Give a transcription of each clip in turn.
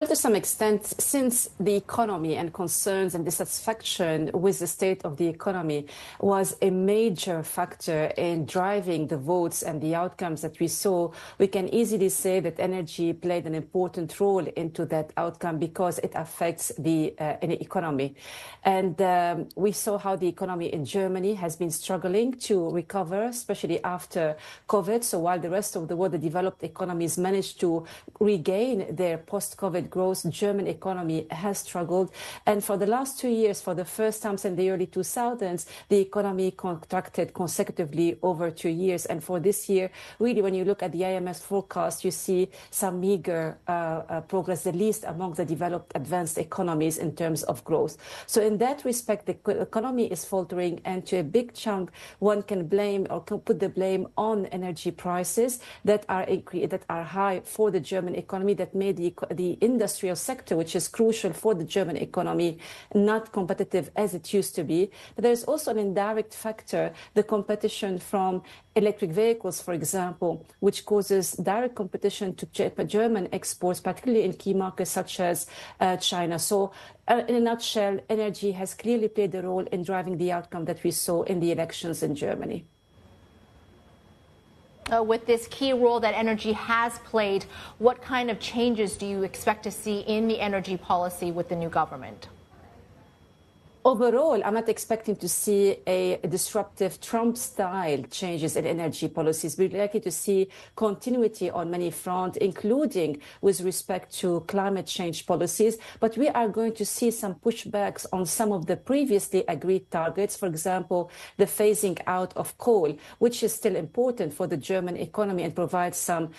To some extent, since the economy and concerns and dissatisfaction with the state of the economy was a major factor in driving the votes and the outcomes that we saw, we can easily say that energy played an important role into that outcome because it affects the economy. And we saw how the economy in Germany has been struggling to recover, especially after COVID. So while the rest of the world, the developed economies, managed to regain their post-COVID growth, German economy has struggled. And for the last 2 years, for the first time since the early 2000s, the economy contracted consecutively over 2 years. And for this year, really, when you look at the IMF forecast, you see some meager progress, the least among the developed advanced economies in terms of growth. So in that respect, the economy is faltering, and to a big chunk, one can blame or can put the blame on energy prices that are high for the German economy, that made the industrial sector, which is crucial for the German economy, not competitive as it used to be. But there's also an indirect factor, the competition from electric vehicles, for example, which causes direct competition to German exports, particularly in key markets such as China. So in a nutshell, energy has clearly played a role in driving the outcome that we saw in the elections in Germany. With this key role that energy has played, what kind of changes do you expect to see in the energy policy with the new government? Overall, I'm not expecting to see a disruptive Trump-style changes in energy policies. We're likely to see continuity on many fronts, including with respect to climate change policies. But we are going to see some pushbacks on some of the previously agreed targets. For example, the phasing out of coal, which is still important for the German economy and provides some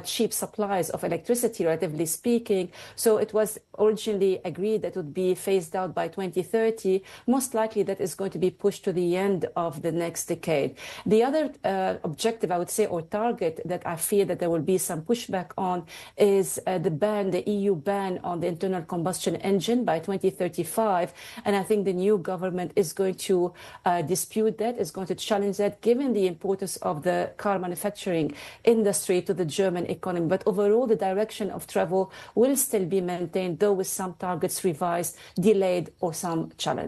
cheap supplies of electricity, relatively speaking. So it was originally agreed that it would be phased out by 2030. Most likely that is going to be pushed to the end of the next decade. The other objective, I would say, or target that I fear that there will be some pushback on is the EU ban on the internal combustion engine by 2035. And I think the new government is going to dispute that, is going to challenge that, given the importance of the car manufacturing industry to the German economy. But overall, the direction of travel will still be maintained, though with some targets revised, delayed, or some challenged.